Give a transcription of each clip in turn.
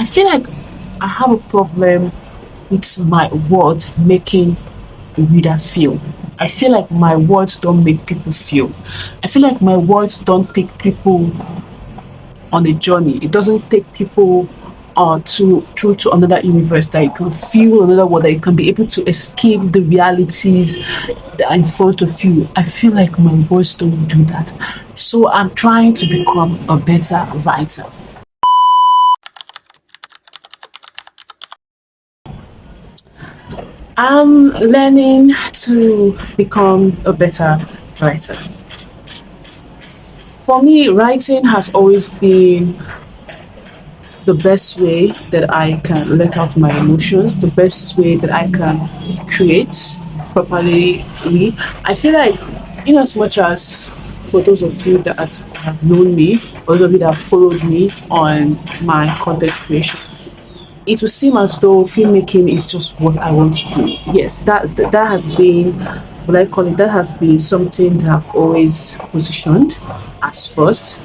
I feel like I have a problem with my words making the reader feel. I feel like my words don't make people feel. I feel like my words don't take people on a journey. It doesn't take people to through to another universe that you can feel another world, that you can be able to escape the realities that are in front of you. I feel like my words don't do that. So I'm trying to become a better writer. I'm learning to become a better writer. For me, writing has always been the best way that I can let out my emotions, the best way that I can create properly. I feel like, in as much as for those of you that have known me, or those of you that have followed me on my content creation, it will seem as though filmmaking is just what I want to do. Yes, that has been what I call it. That has been something that I've always positioned as first.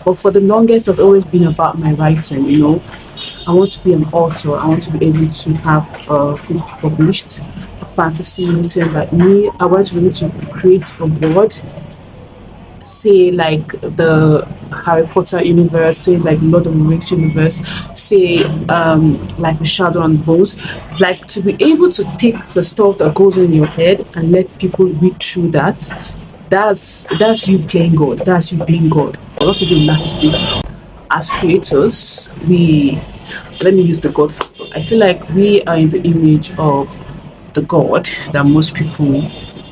But for the longest, it's always been about my writing. I want to be an author. I want to be able to have a book published, a fantasy written by me. I want to be able to create a world, say like the Harry Potter universe, say like Lord of the Rings universe, say like the Shadow and Bones, like to be able to take the stuff that goes in your head and let people read through that. That's you playing God. That's you being God. Not to be narcissistic. As creators, we let me use the God. I feel like we are in the image of the God that most people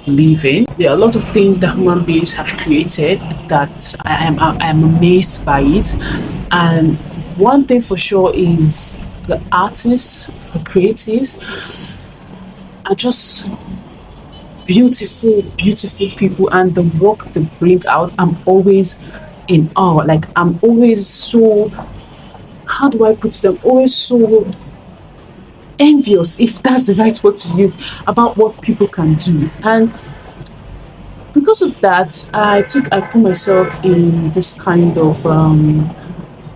live in. There are a lot of things that human beings have created that I am amazed by it. And one thing for sure is the artists, the creatives are just beautiful people, and the work they bring out, I'm always in awe. Like I'm always so, how do I put it? I'm always so envious, if that's the right word to use, about what people can do. And because of that, I think I put myself in this kind of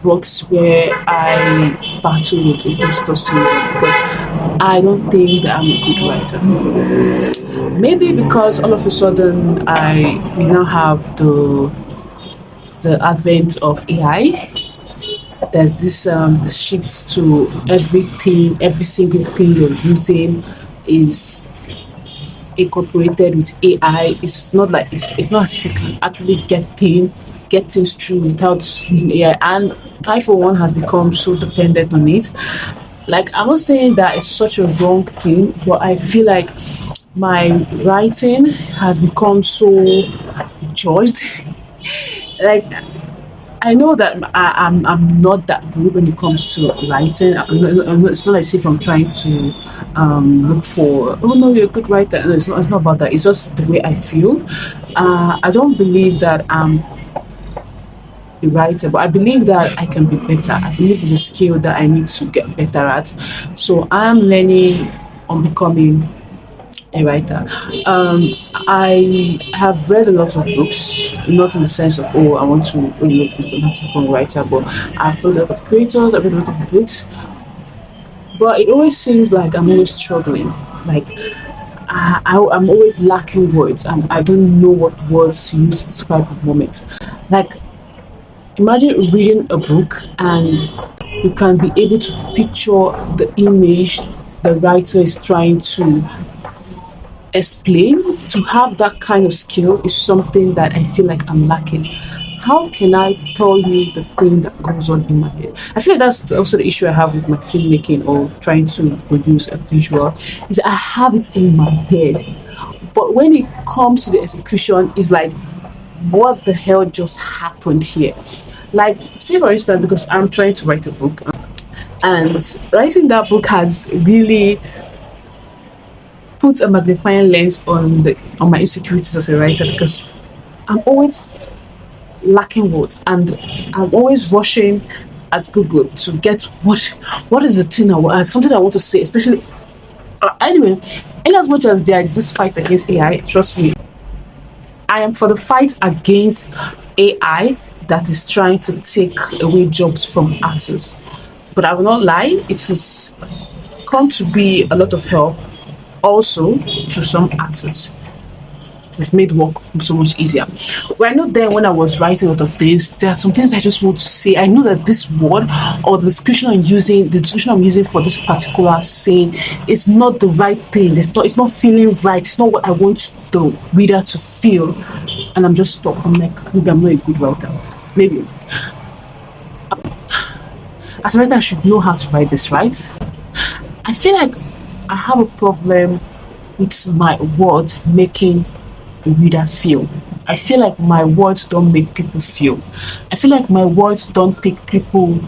box where I battle with imposter syndrome, because I don't think that I'm a good writer. Maybe because all of a sudden we now have the advent of AI. There's this shift to everything, every single thing you're using is incorporated with AI. It's not like it's not as if you can actually get things through without using AI. And I for one has become so dependent on it. Like I'm not saying that it's such a wrong thing, but I feel like my writing has become so judged. Like I know that I'm not that good when it comes to writing. It's not as if I'm trying to look for, oh no, you're a good writer. No, it's not about that. It's just the way I feel. I don't believe that I'm a writer, but I believe that I can be better. I believe it's a skill that I need to get better at. So I'm learning on becoming a writer. I have read a lot of books, not in the sense of, oh, I want to really become a writer, but I've read a lot of creators, I've read a lot of books, but it always seems like I'm always struggling. Like I'm always lacking words, and I don't know what words to use to describe the moment. Like imagine reading a book and you can be able to picture the image the writer is trying to explain. To have that kind of skill is something that I feel like I'm lacking. How can I tell you the thing that goes on in my head? I feel like that's also the issue I have with my filmmaking or trying to produce a visual, is I have it in my head, but when it comes to the execution, it's like, what the hell just happened here? Like, say for instance, because I'm trying to write a book, and writing that book has really put a magnifying lens on my insecurities as a writer, because I'm always lacking words, and I'm always rushing at Google to get what is the thing something I want to say, especially anyway. In as much as there is this fight against AI, trust me, I am for the fight against AI that is trying to take away jobs from artists. But I will not lie, it has come to be a lot of help also to some artists. It's made work so much easier. But I know then when I was writing a lot of this, there are some things I just want to say. I know that this word or the description I'm using for this particular saying is not the right thing. It's not feeling right. It's not what I want the reader to feel. And I'm just stuck. I'm like, maybe I'm not a good writer. Maybe. As a writer, I should know how to write this, right? I feel like I have a problem with my words making the reader feel. I feel like my words don't make people feel. I feel like my words don't take people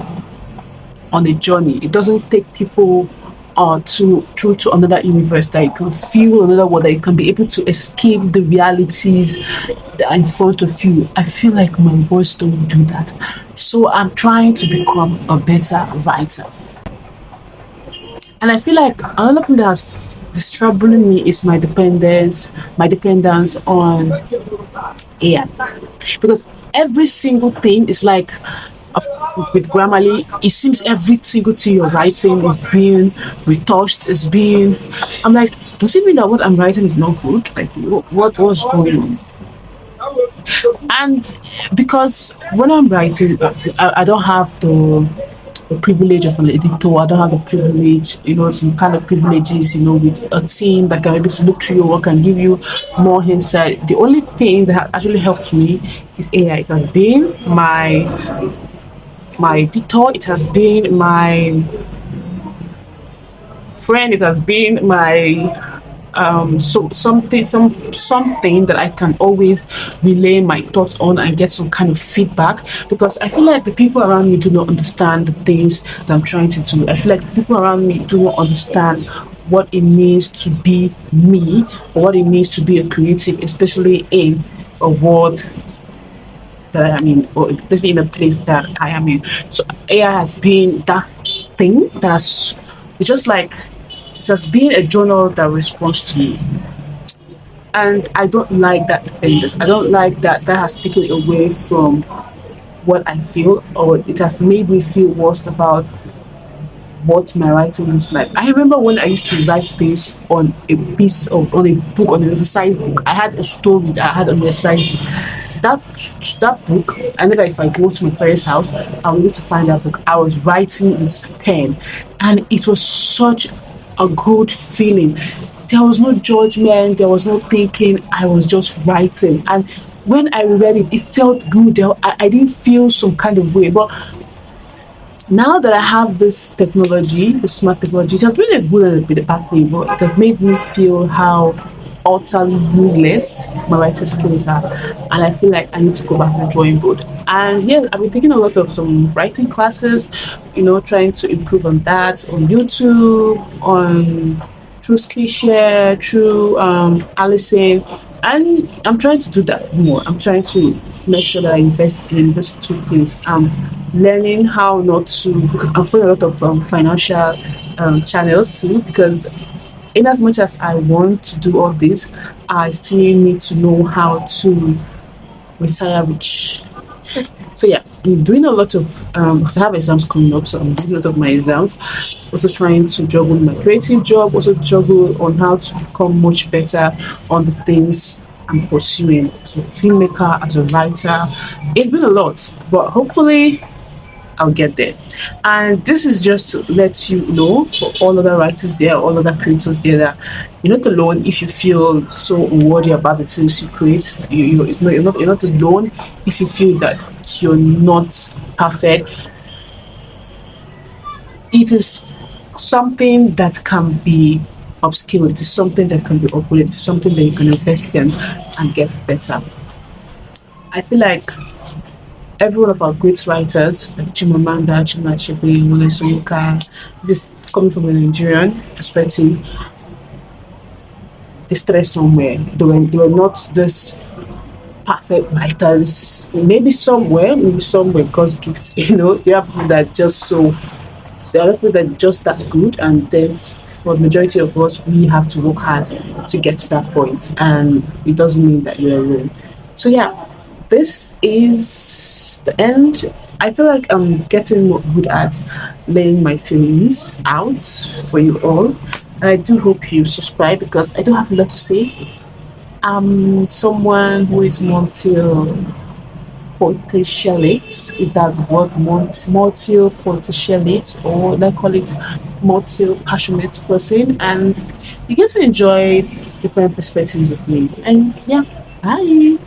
on a journey. It doesn't take people to through to another universe that you can feel another world, that you can be able to escape the realities that are in front of you. I feel like my words don't do that. So I'm trying to become a better writer. And I feel like another thing that's troubling me is my dependence on AI. Because every single thing is like with Grammarly, it seems every single thing you're writing is being retouched, is being. I'm like, does it mean that what I'm writing is not good? Like, what's going on? And because when I'm writing, I don't have the privilege of an editor. I don't have the privilege, some kind of privileges, with a team that can be able to look through your work and give you more insight. The only thing that actually helps me is AI. It has been my editor. It has been my friend. It has been my something that I can always relay my thoughts on and get some kind of feedback, because I feel like the people around me do not understand the things that I'm trying to do. I feel like the people around me do not understand what it means to be me, or what it means to be a creative, especially in a world that I am in, or especially in a place that I am in. So AI has been that thing it's just like it has been a journal that responds to me. And I don't like that dependence. I don't like that has taken away from what I feel, or it has made me feel worse about what my writing is like. I remember when I used to write things on on a book, on an exercise book. I had a story that I had on the side. That book, I know that if I go to my parents' house, I'll be able to find that book. I was writing with pen, and it was such a good feeling. There was no judgment, there was no thinking. I was just writing, and when I read it, it felt good. I didn't feel some kind of way, but now that I have this technology, the smart technology, it has been a good and a bit bad thing, but it has made me feel how utterly useless my writing skills are. And I feel like I need to go back to the drawing board. And yeah, I've been taking a lot of some writing classes, trying to improve on that on YouTube, on through Skillshare, through Allison. And I'm trying to do that more. I'm trying to make sure that I invest in these two things. Learning how not to, because I'm following a lot of financial channels too, because in as much as I want to do all this, I still need to know how to retire rich. So yeah, I'm doing a lot of because I have exams coming up, so I'm doing a lot of my exams. Also trying to juggle my creative job, also juggle on how to become much better on the things I'm pursuing as a filmmaker, as a writer. It's been a lot, but hopefully I'll get there. And this is just to let you know, for all other writers there, all other creators there, that you're not alone if you feel so unworthy about the things you create. You're not alone if you feel that you're not perfect. It is something that can be upskilled. It is something that can be upgraded. It's something that you can invest in and get better. I feel like every one of our great writers, like Chimamanda, Chinua Wole Soyinka, this coming from a Nigerian perspective, they started somewhere. They were not this perfect writers. Maybe somewhere God's gifts. There are people that there are people that are just that good, and then for the majority of us, we have to work hard to get to that point, and it doesn't mean that you're alone. So yeah, this is the end I feel like I'm getting more good at laying my feelings out for you all. And I do hope you subscribe because I do have a lot to say. I'm someone who is multi-potentialate. Is that word? Multi-potentialate, or let's call it multi-passionate person. And you get to enjoy different perspectives of me. And yeah, bye.